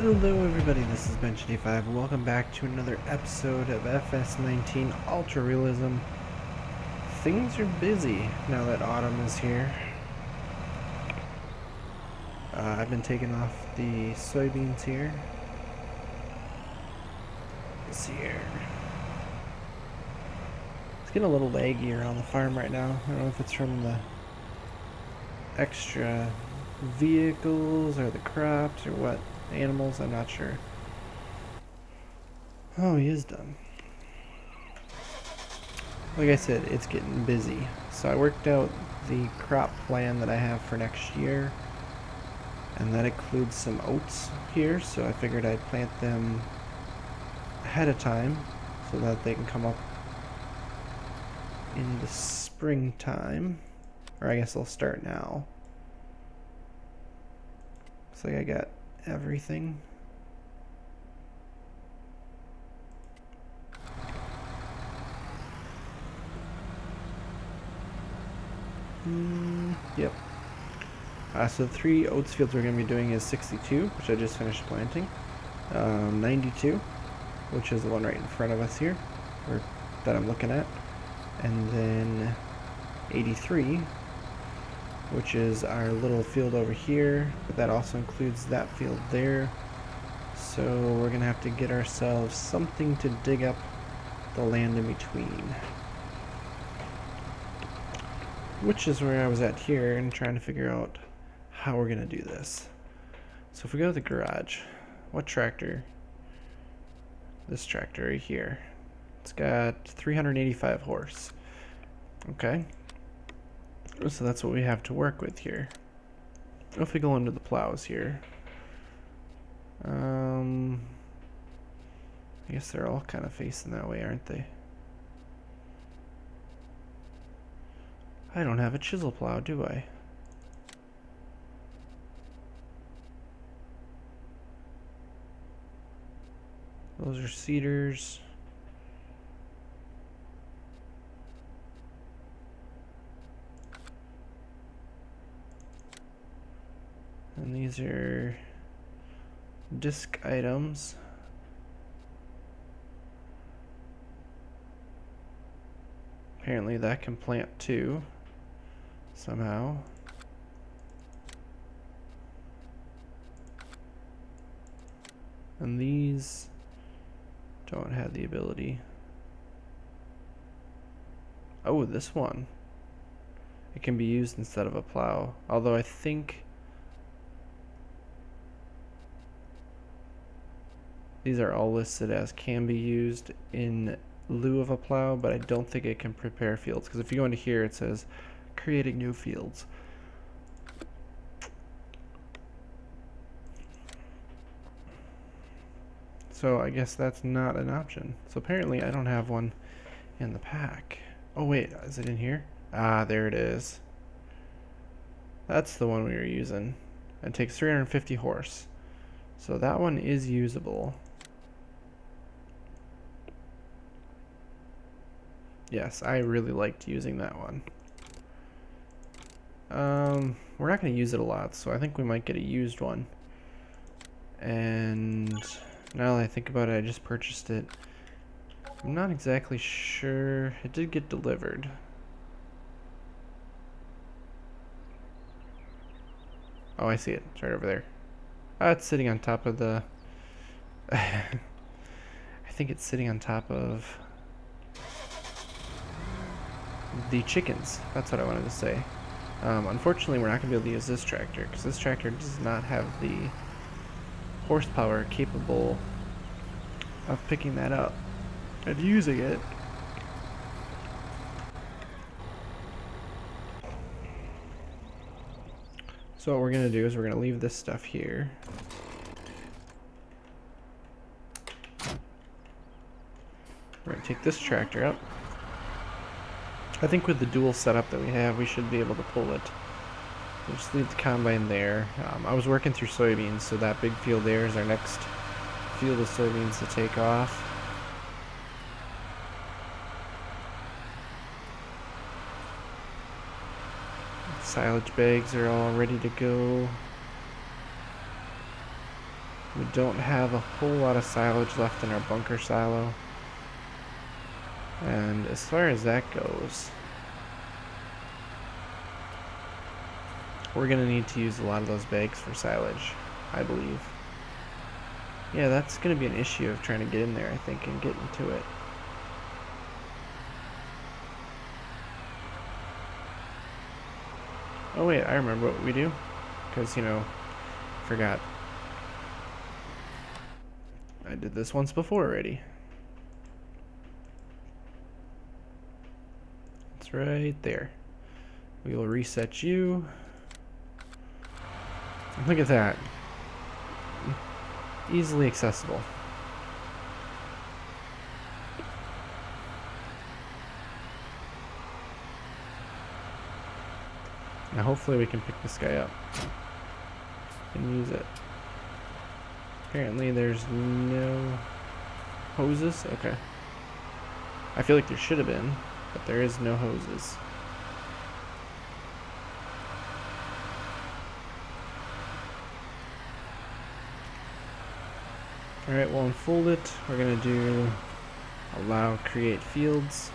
Hello everybody, this is Ben85 and welcome back to another episode of FS19 Ultra Realism. Things are busy now that autumn is here. I've been taking off the soybeans here. Let's see here. It's getting a little laggy around the farm right now. I don't know if it's from the extra vehicles or the crops or what. Animals, I'm not sure. Oh, he is done. Like I said, it's getting busy. So I worked out the crop plan that I have for next year. And that includes some oats here, so I figured I'd plant them ahead of time so that they can come up in the springtime. Or I guess they'll start now. Looks like I got everything. Yep. So the 3 oats fields we're going to be doing is 62, which I just finished planting, 92, which is the one right in front of us here, or that I'm looking at, and then 83, which is our little field over here, but that also includes that field there. So we're going to have to get ourselves something to dig up the land in between. Which is where I was at here and trying to figure out how we're going to do this. So if we go to the garage, what tractor? This tractor right here. It's got 385 horse. Okay. So that's what we have to work with here. If we go into the plows here. I guess they're all kind of facing that way, aren't they? I don't have a chisel plow, do I? Those are cedars. And these are disc items. Apparently that can plant too, somehow. And these don't have the ability. Oh, this one. It can be used instead of a plow. Although I think these are all listed as can be used in lieu of a plow, but I don't think it can prepare fields, because if you go into here it says creating new fields. So I guess that's not an option. So apparently I don't have one in the pack. Oh wait, is it in here? Ah, there it is. That's the one we were using. It takes 350 horse. So that one is usable. Yes, I really liked using that one. We're not going to use it a lot, so I think we might get a used one. And now that I think about it, I just purchased it. I'm not exactly sure. It did get delivered. Oh, I see it. It's right over there. It's sitting on top of the... I think it's sitting on top of the chickens. That's what I wanted to say. Unfortunately, we're not going to be able to use this tractor, because this tractor does not have the horsepower capable of picking that up and using it. So what we're going to do is we're going to leave this stuff here. We're going to take this tractor up. I think with the dual setup that we have, we should be able to pull it. We'll just leave the combine there. I was working through soybeans, so that big field there is our next field of soybeans to take off. Silage bags are all ready to go. We don't have a whole lot of silage left in our bunker silo. And as far as that goes, we're going to need to use a lot of those bags for silage, I believe. Yeah, that's going to be an issue of trying to get in there, I think, and get into it. Oh wait, I remember what we do. Because, forgot. I did this once before already. It's right there. We will reset you. Look at that. Easily accessible. Now hopefully we can pick this guy up and use it. Apparently there's no hoses. Okay. I feel like there should have been, but there is no hoses. Alright, we'll unfold it. We're going to do allow create fields.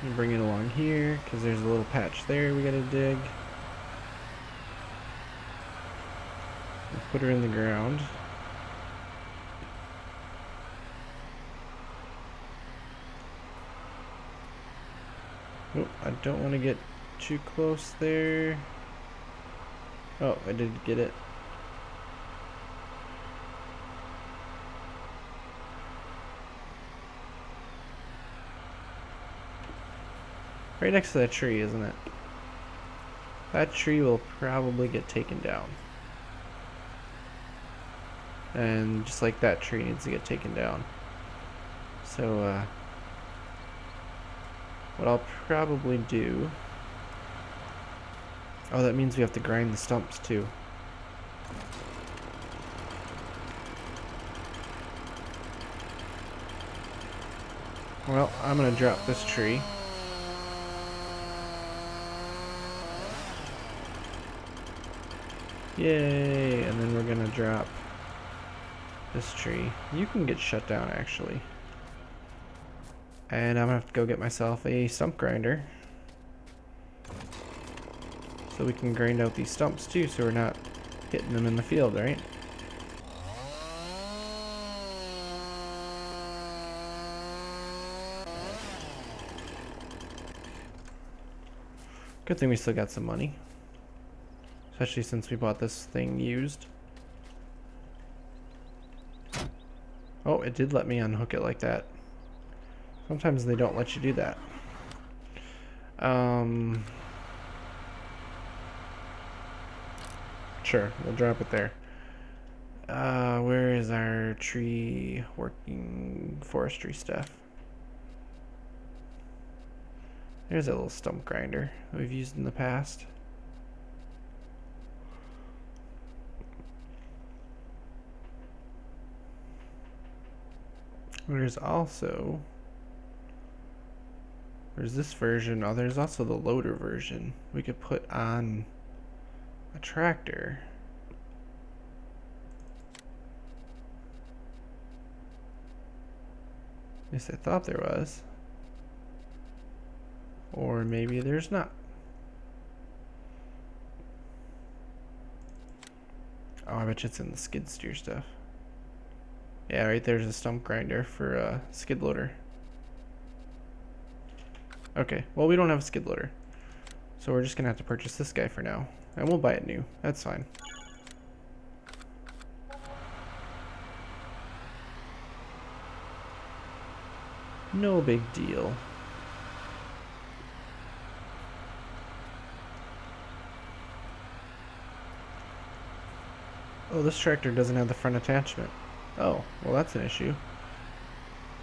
And bring it along here, because there's a little patch there we got to dig. We'll put her in the ground. Oh, I don't want to get too close there. Oh, I did get it. Right next to that tree, isn't it? That tree will probably get taken down. And just like that tree needs to get taken down. So, what I'll probably do... Oh, that means we have to grind the stumps too. Well, I'm gonna drop this tree. Yay! And then we're gonna drop this tree. You can get shut down actually. And I'm gonna have to go get myself a stump grinder. So we can grind out these stumps too, so we're not hitting them in the field, right? Good thing we still got some money. Especially since we bought this thing used. Oh, it did let me unhook it like that. Sometimes they don't let you do that. Sure, we'll drop it there. Where is our tree working forestry stuff? There's a little stump grinder that we've used in the past. There's this version. Oh, there's also the loader version we could put on a tractor. At least I thought there was. Or maybe there's not. Oh, I bet you it's in the skid steer stuff. Yeah, right there's a stump grinder for a skid loader. Okay, well we don't have a skid loader. So we're just gonna have to purchase this guy for now. And we'll buy it new. That's fine. No big deal. Oh, this tractor doesn't have the front attachment. Oh, well that's an issue.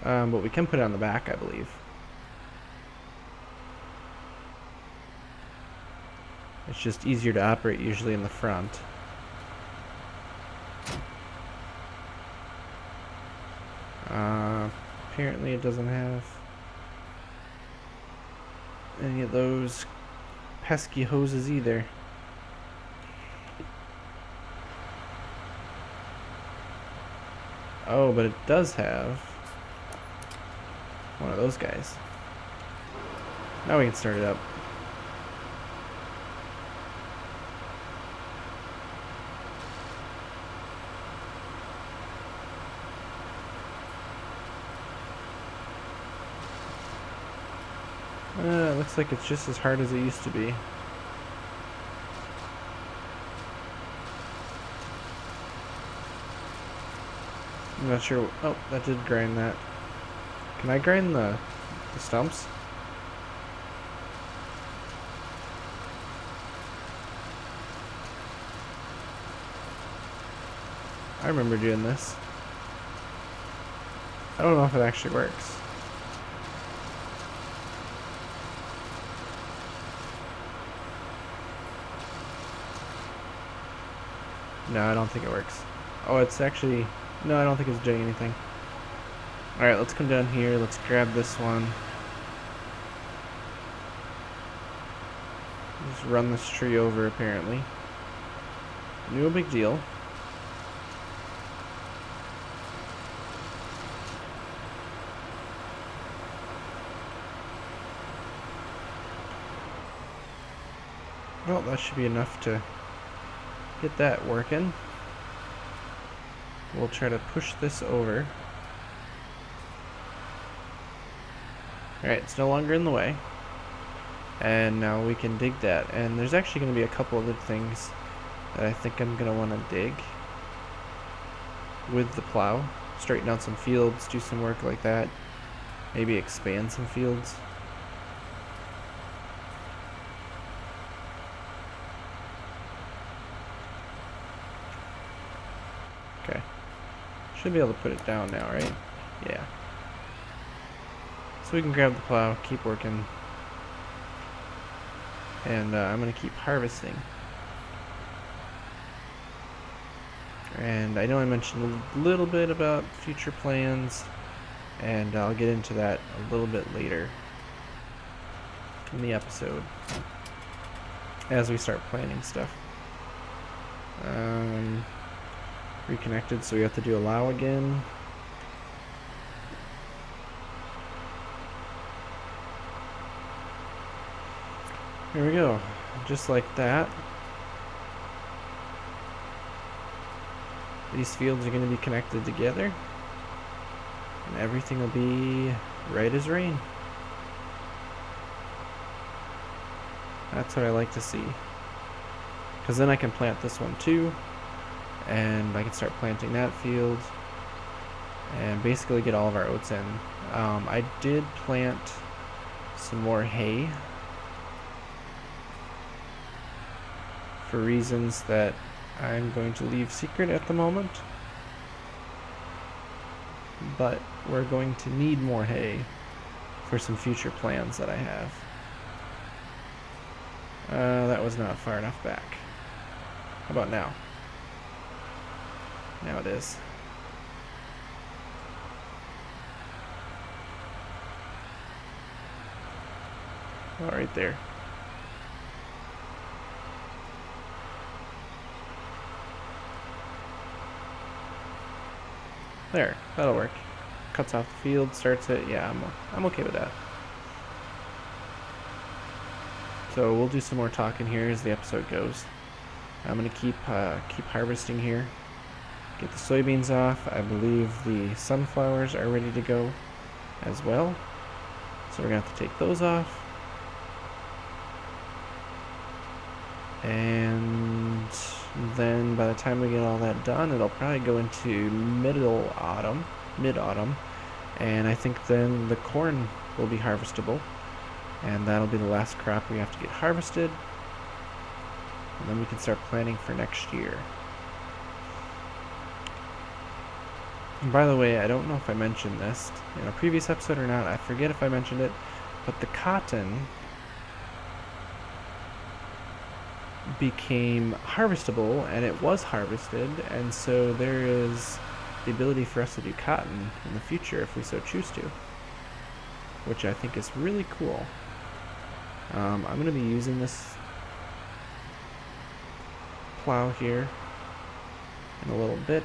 But we can put it on the back, I believe. It's just easier to operate usually in the front. Apparently it doesn't have any of those pesky hoses either. Oh, but it does have one of those guys. Now we can start it up. It looks like it's just as hard as it used to be. I'm not sure. Oh, that did grind that. Can I grind the stumps? I remember doing this. I don't know if it actually works. No, I don't think it works. Oh, it's actually... No, I don't think it's doing anything. Alright, let's come down here. Let's grab this one. Just run this tree over, apparently. No big deal. Well, that should be enough to get that working. We'll try to push this over. Alright, it's no longer in the way. And now we can dig that. And there's actually going to be a couple other things that I think I'm going to want to dig with the plow. Straighten out some fields, do some work like that. Maybe expand some fields. Okay. Should be able to put it down now, right? Yeah. So we can grab the plow, keep working. And I'm going to keep harvesting. And I know I mentioned a little bit about future plans, and I'll get into that a little bit later in the episode as we start planning stuff. Reconnected, so we have to do allow again. Here we go, just like that. These fields are going to be connected together, and everything will be right as rain. That's what I like to see, because then I can plant this one too, and I can start planting that field, and basically get all of our oats in. I did plant some more hay for reasons that I'm going to leave secret at the moment, but we're going to need more hay for some future plans that I have. That was not far enough back. How about now? Now it is. Oh, right there. There, that'll work. Cuts off the field, starts it. Yeah, I'm okay with that. So we'll do some more talking here as the episode goes. I'm gonna keep harvesting here. Get the soybeans off. I believe the sunflowers are ready to go as well. So we're gonna have to take those off. And then by the time we get all that done, it'll probably go into mid-autumn, and I think then the corn will be harvestable, and that'll be the last crop we have to get harvested, and then we can start planning for next year. And by the way, I don't know if I mentioned this in a previous episode or not. I forget if I mentioned it, but the cotton became harvestable, and it was harvested, and so there is the ability for us to do cotton in the future if we so choose to, which I think is really cool. I'm going to be using this plow here in a little bit.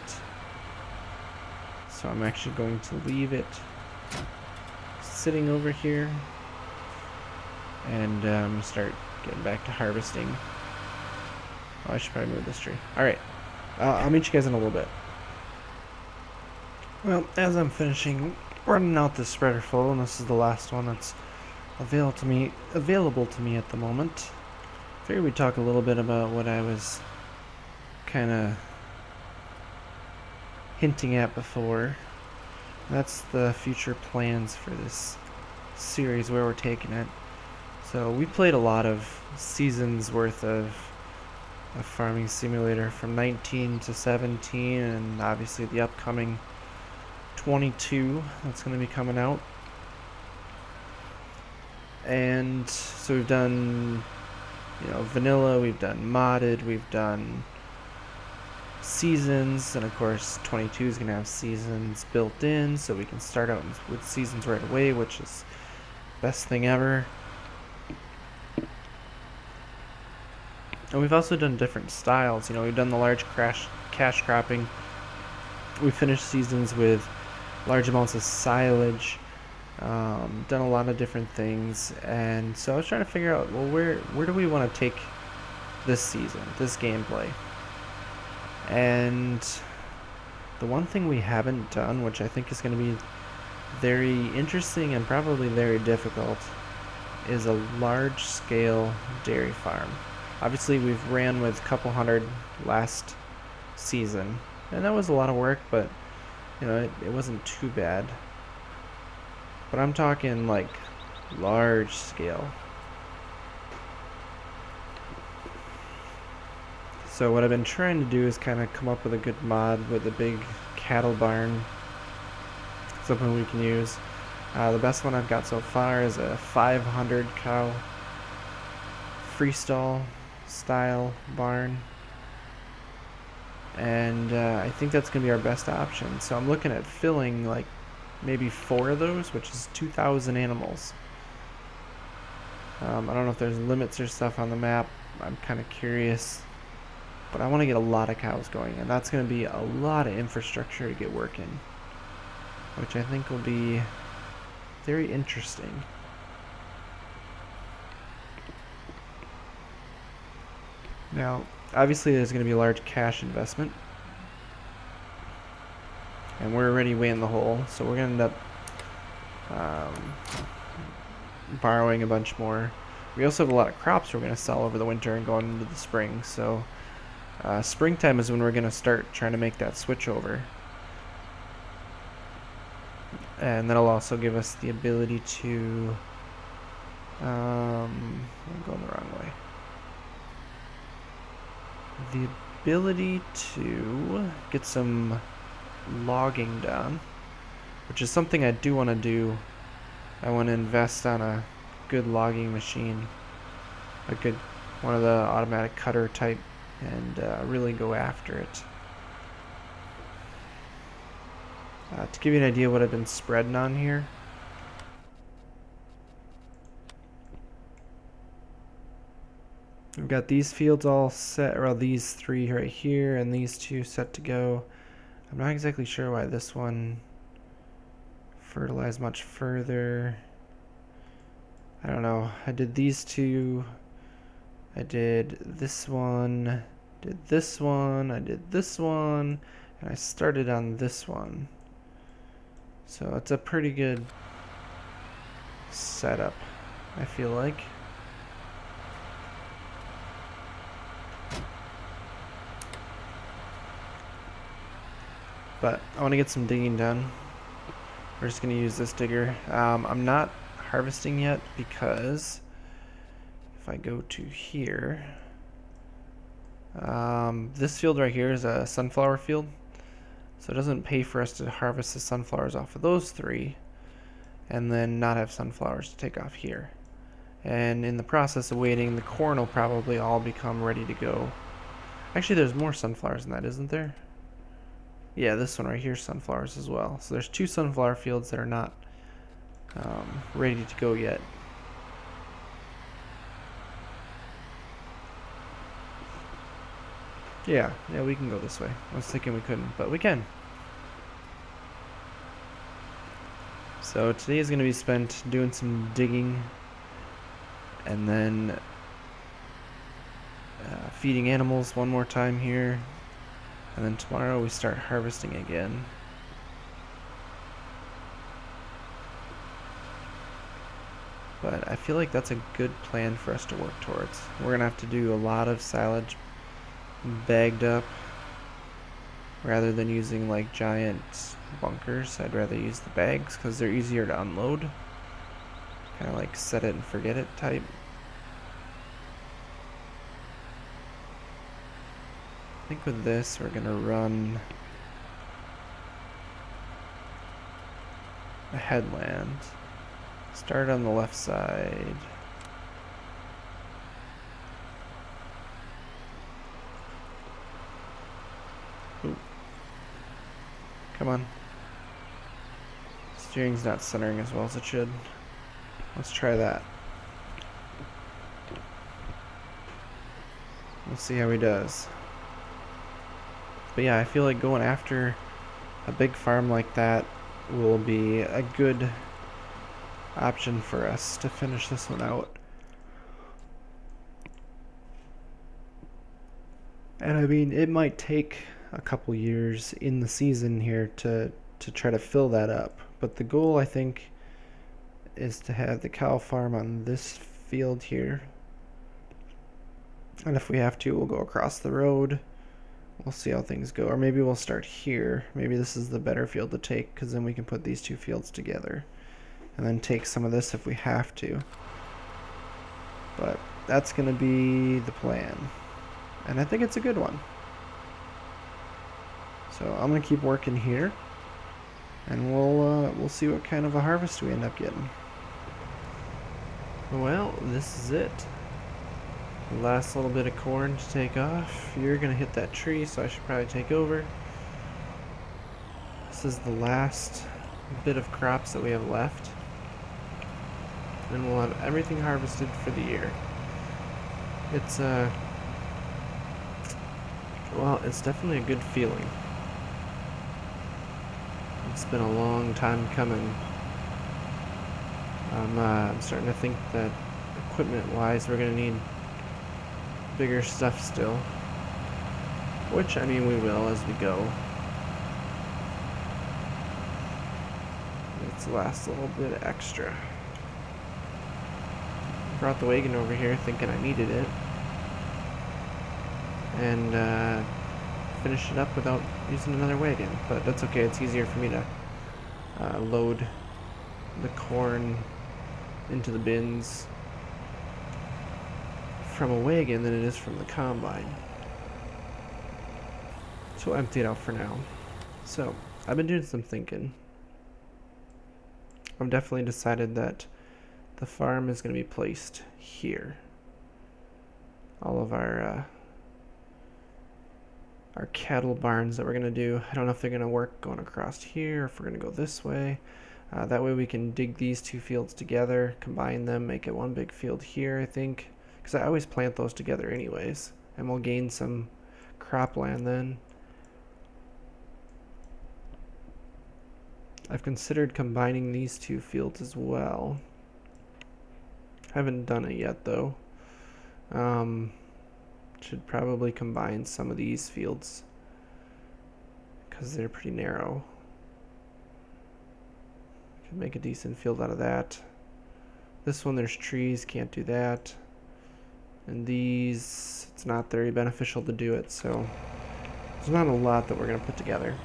So I'm actually going to leave it sitting over here, and I'm going to start getting back to harvesting. Oh, I should probably move this tree. Alright, I'll meet you guys in a little bit. Well, as I'm finishing running out this spreader full, and this is the last one that's available to me at the moment, I figured we'd talk a little bit about what I was kind of hinting at before. That's the future plans for this series, where we're taking it. So we played a lot of seasons worth of a farming simulator from 19 to 17, and obviously the upcoming 22 that's going to be coming out. And so we've done, vanilla, we've done modded, we've done seasons, and of course 22 is going to have seasons built in, so we can start out with seasons right away, which is best thing ever. And we've also done different styles. We've done the large cash cropping. We finished seasons with large amounts of silage. Done a lot of different things, and so I was trying to figure out, well, where do we want to take this season, this gameplay? And the one thing we haven't done, which I think is going to be very interesting and probably very difficult, is a large-scale dairy farm. Obviously, we've ran with a couple hundred last season, and that was a lot of work, but it wasn't too bad. But I'm talking like large scale. So what I've been trying to do is kind of come up with a good mod with a big cattle barn, something we can use. The best one I've got so far is a 500 cow freestall style barn, and I think that's going to be our best option. So I'm looking at filling like maybe 4 of those, which is 2,000 animals. I don't know if there's limits or stuff on the map. I'm kind of curious, but I want to get a lot of cows going, and that's going to be a lot of infrastructure to get working, which I think will be very interesting. Now, obviously there's going to be a large cash investment, and we're already way in the hole, so we're going to end up borrowing a bunch more. We also have a lot of crops we're going to sell over the winter and going into the spring, so springtime is when we're going to start trying to make that switch over. And that'll also give us the ability to I'm going the wrong way. The ability to get some logging done, which is something I do want to do. I want to invest on a good logging machine, one of the automatic cutter type, and really go after it. To give you an idea what I've been spreading on here, we've got these fields all set, or these 3 right here, and these 2 set to go. I'm not exactly sure why this one fertilized much further. I don't know. I did these 2. I did this one. Did this one. I did this one. And I started on this one. So it's a pretty good setup, I feel like. But I want to get some digging done. We're just going to use this digger. I'm not harvesting yet because if I go to here, this field right here is a sunflower field. So it doesn't pay for us to harvest the sunflowers off of those 3 and then not have sunflowers to take off here. And in the process of waiting, the corn will probably all become ready to go. Actually, there's more sunflowers than that, isn't there? Yeah, this one right here is sunflowers as well. So there's 2 sunflower fields that are not ready to go yet. Yeah, we can go this way. I was thinking we couldn't, but we can. So today is going to be spent doing some digging and then feeding animals one more time here. And then tomorrow we start harvesting again. But I feel like that's a good plan for us to work towards. We're going to have to do a lot of silage bagged up rather than using like giant bunkers. I'd rather use the bags because they're easier to unload. Kind of like set it and forget it type. I think with this we're going to run a headland. Start on the left side. Ooh. Come on. Steering's not centering as well as it should. Let's try that. We'll see how he does. But yeah, I feel like going after a big farm like that will be a good option for us to finish this one out. And I mean, it might take a couple years in the season here to try to fill that up. But the goal, I think, is to have the cow farm on this field here. And if we have to, we'll go across the road. We'll see how things go. Or maybe we'll start here. Maybe this is the better field to take, because then we can put these two fields together. And then take some of this if we have to. But that's going to be the plan. And I think it's a good one. So I'm going to keep working here. And we'll see what kind of a harvest we end up getting. Well, this is it. The last little bit of corn to take off. You're going to hit that tree, so I should probably take over. This is the last bit of crops that we have left. And we'll have everything harvested for the year. It's well, it's definitely a good feeling. It's been a long time coming. I'm starting to think that equipment-wise we're gonna need bigger stuff still. Which, I mean, we will as we go. It's the last little bit extra. Brought the wagon over here thinking I needed it. And finished it up without using another wagon. But that's okay, it's easier for me to load the corn into the bins from a wagon than it is from the combine. So we'll empty it out for now. So, I've been doing some thinking. I've definitely decided that the farm is going to be placed here. All of our cattle barns that we're going to do. I don't know if they're going to work going across here or if we're going to go this way. That way we can dig these two fields together, combine them, make it one big field here, I think. Because I always plant those together anyways. And we'll gain some cropland then. I've considered combining these two fields as well. Haven't done it yet though. Should probably combine some of these fields because they're pretty narrow. Could make a decent field out of that. This one there's trees, can't do that. And these, it's not very beneficial to do it, so there's not a lot that we're going to put together.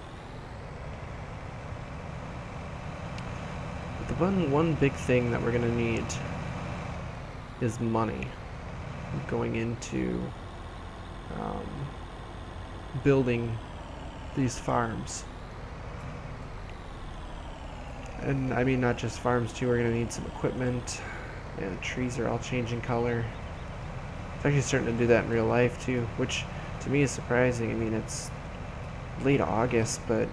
But the one big thing that we're going to need is money going into building these farms. And I mean not just farms too, we're going to need some equipment, and the trees are all changing color. It's actually starting to do that in real life too, which to me is surprising. I mean, it's late August, but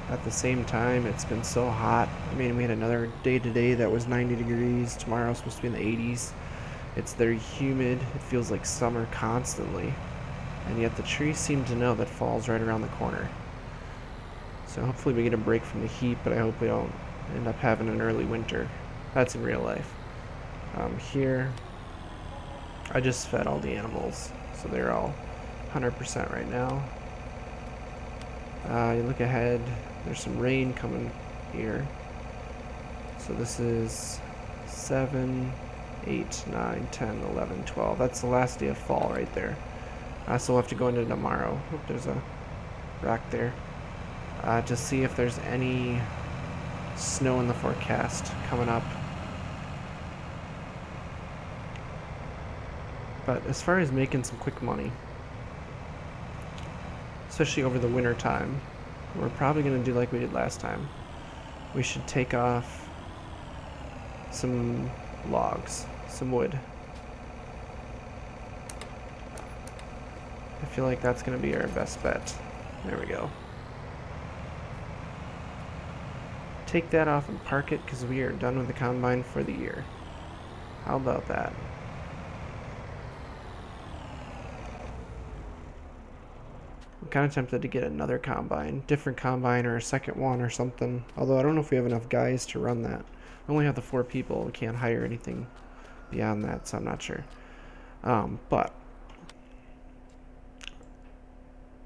at the same time it's been so hot. I mean, we had another day today that was 90 degrees. Tomorrow's supposed to be in the 80s. It's very humid. It feels like summer constantly. And yet the trees seem to know that fall's right around the corner. So hopefully we get a break from the heat, but I hope we don't end up having an early winter. That's in real life. Here, I just fed all the animals, so they're all 100% right now. You look ahead, there's some rain coming here. So this is 7, 8, 9, 10, 11, 12. That's the last day of fall right there. So we'll have to go into tomorrow. Oop, there's a rock there. To see if there's any snow in the forecast coming up. But as far as making some quick money, especially over the winter time, we're probably going to do like we did last time. We should take off some logs, some wood. I feel like that's going to be our best bet. There we go. Take that off and park it because we are done with the combine for the year. How about that? I'm kind of tempted to get another combine, different combine or a second one or something. Although I don't know if we have enough guys to run that. We only have the 4 people. We can't hire anything beyond that, so I'm not sure. But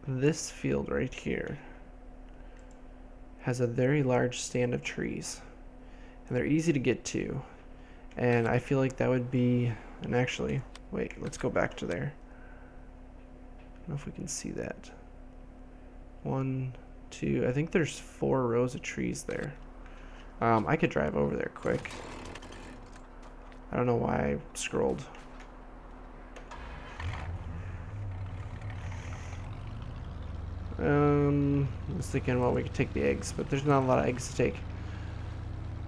this field right here has a very large stand of trees, and they're easy to get to, and I feel like that would be, and actually, wait, let's go back to there. I don't know if we can see that. 1, 2, I think there's 4 rows of trees there. I could drive over there quick. I don't know why I scrolled. I was thinking, well, we could take the eggs, but there's not a lot of eggs to take.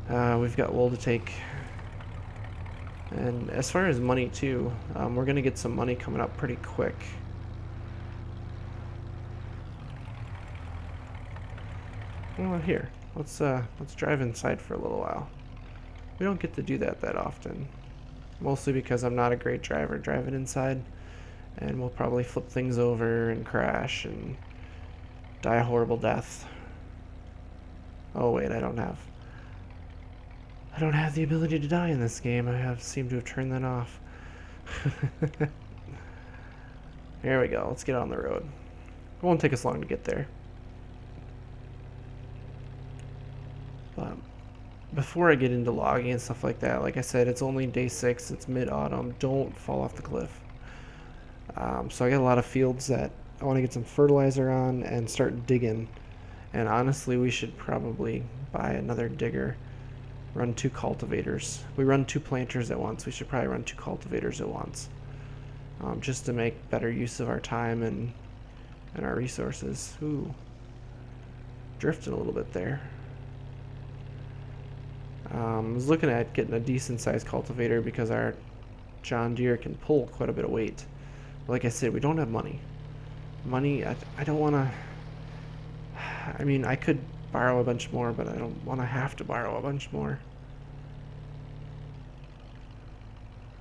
We've got wool to take. And as far as money, too, we're going to get some money coming up pretty quick. Well, here, let's drive inside for a little while. We don't get to do that often. Mostly because I'm not a great driver driving inside. And we'll probably flip things over and crash and die a horrible death. Oh wait, I don't have the ability to die in this game. I seem to have turned that off. Here we go. Let's get on the road. It won't take us long to get there. But before I get into logging and stuff like that, like I said, it's only day 6. It's mid-autumn. Don't fall off the cliff. So I got a lot of fields that I want to get some fertilizer on and start digging. And honestly, we should probably buy another digger. Run 2 cultivators. We run 2 planters at once. We should probably run 2 cultivators at once. Just to make better use of our time and our resources. Ooh. Drifted a little bit there. I was looking at getting a decent sized cultivator because our John Deere can pull quite a bit of weight. Like I said, we don't have money. I don't want to... I mean, I could borrow a bunch more, but I don't want to have to borrow a bunch more.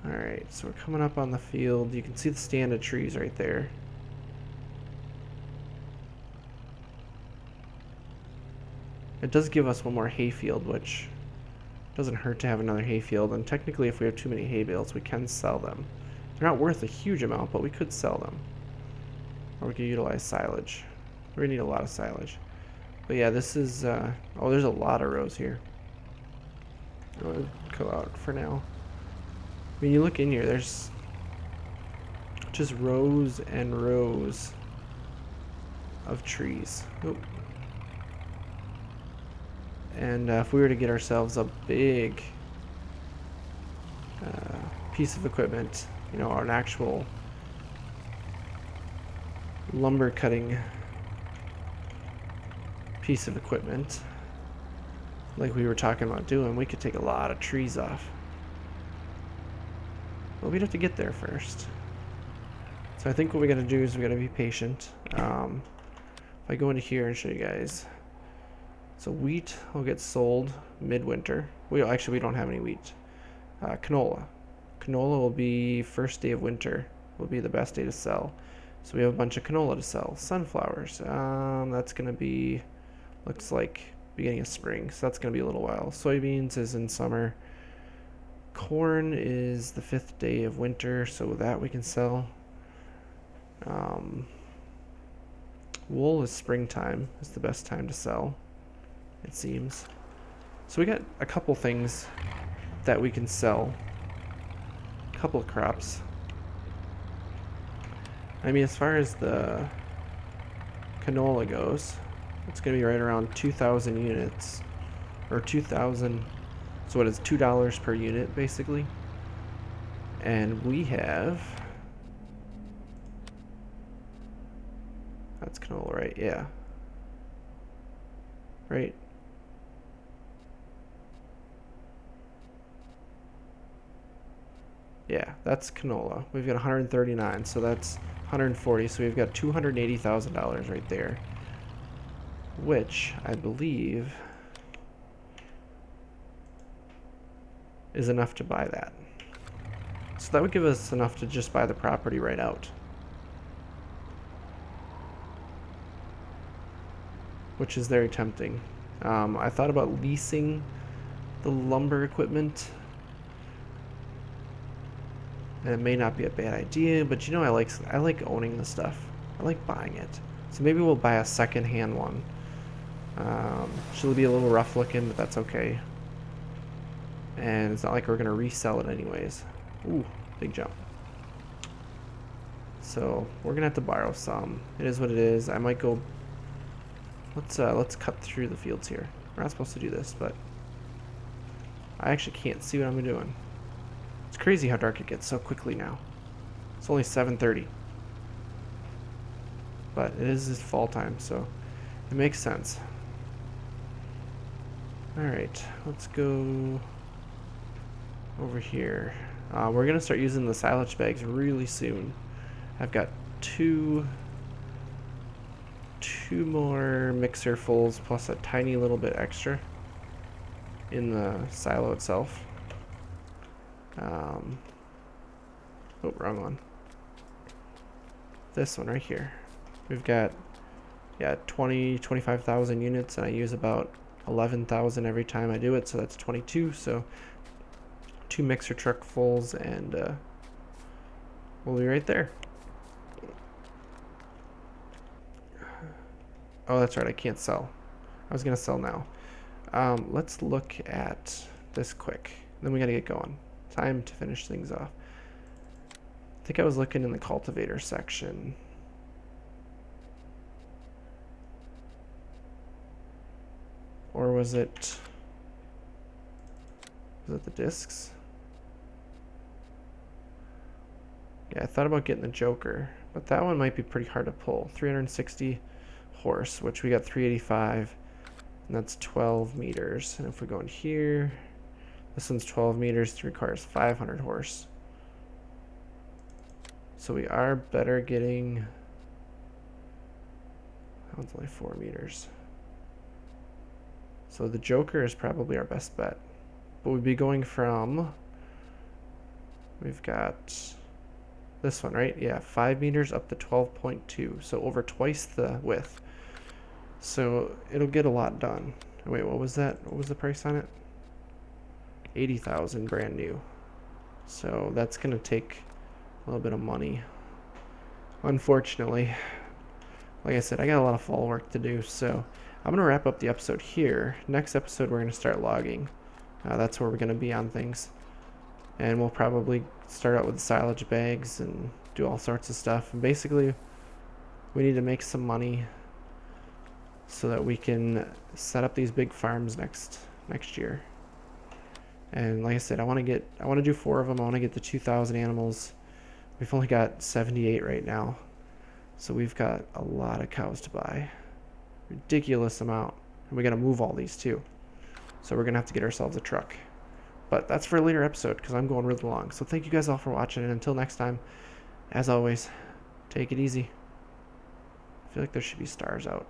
Alright, so we're coming up on the field. You can see the stand of trees right there. It does give us one more hayfield, which doesn't hurt to have another hayfield. And technically, if we have too many hay bales, we can sell them. They're not worth a huge amount, but we could sell them. Or we could utilize silage. We're going to need a lot of silage. But yeah, this is... oh, there's a lot of rows here. I'll go out for now. When you look in here, there's just rows and rows of trees. Oop. And if we were to get ourselves a big piece of equipment, you know, an actual lumber cutting piece of equipment, like we were talking about doing, we could take a lot of trees off. But we'd have to get there first. So I think what we gotta do is we gotta be patient. If I go into here and show you guys. So wheat will get sold midwinter. We don't have any wheat. Canola will be first day of winter. Will be the best day to sell. So we have a bunch of canola to sell. Sunflowers. That's going to be, looks like beginning of spring. So that's going to be a little while. Soybeans is in summer. Corn is the 5th day of winter, so that we can sell. Wool is springtime. It's the best time to sell, it seems. So we got a couple things that we can sell. A couple of crops. I mean, as far as the canola goes, it's going to be right around 2,000 units. Or 2,000, so what is $2 per unit, basically. And we have... That's canola, right? Yeah. Right. Yeah, that's canola. We've got 139, so that's 140. So we've got $280,000 right there, which I believe is enough to buy that. So that would give us enough to just buy the property right out, which is very tempting. I thought about leasing the lumber equipment. And it may not be a bad idea, but you know, I like owning the stuff. I like buying it. So maybe we'll buy a second-hand one. She'll be a little rough looking, but that's okay. And it's not like we're gonna resell it anyways. Ooh, big jump. So we're gonna have to borrow some. It is what it is. I might go. Let's cut through the fields here. We're not supposed to do this, but I actually can't see what I'm doing. It's crazy how dark it gets so quickly now. It's only 7:30. But it is fall time, so it makes sense. Alright, let's go over here. We're going to start using the silage bags really soon. I've got two more mixer fulls plus a tiny little bit extra in the silo itself. Oh, wrong one. This one right here. We've got, 25,000 units, and I use about 11,000 every time I do it, so that's 22. So 2 mixer truck fulls, and we'll be right there. Oh, that's right, I can't sell. I was gonna sell now. Let's look at this quick. Then we gotta get going. Time to finish things off. I think I was looking in the cultivator section. Or was it the discs? Yeah, I thought about getting the Joker, but that one might be pretty hard to pull. 360 horse, which we got 385, and that's 12 meters. And if we go in here, this one's 12 meters, it requires 500 horse. So we are better getting, that one's only 4 meters. So the Joker is probably our best bet. But we'd be going from, we've got this one, right? Yeah, 5 meters up to 12.2. So over twice the width. So it'll get a lot done. Wait, what was that? What was the price on it? 80,000 brand new. So that's gonna take a little bit of money. Unfortunately, like I said, I got a lot of fall work to do, so I'm gonna wrap up the episode here. Next episode, we're gonna start logging. That's where we're gonna be on things, and we'll probably start out with the silage bags and do all sorts of stuff. And basically, we need to make some money so that we can set up these big farms next year. And like I said, I want to do 4 of them. I want to get the 2,000 animals. We've only got 78 right now, so we've got a lot of cows to buy. Ridiculous amount. And we got to move all these too. So we're gonna have to get ourselves a truck. But that's for a later episode because I'm going really long. So thank you guys all for watching, and until next time, as always, take it easy. I feel like there should be stars out.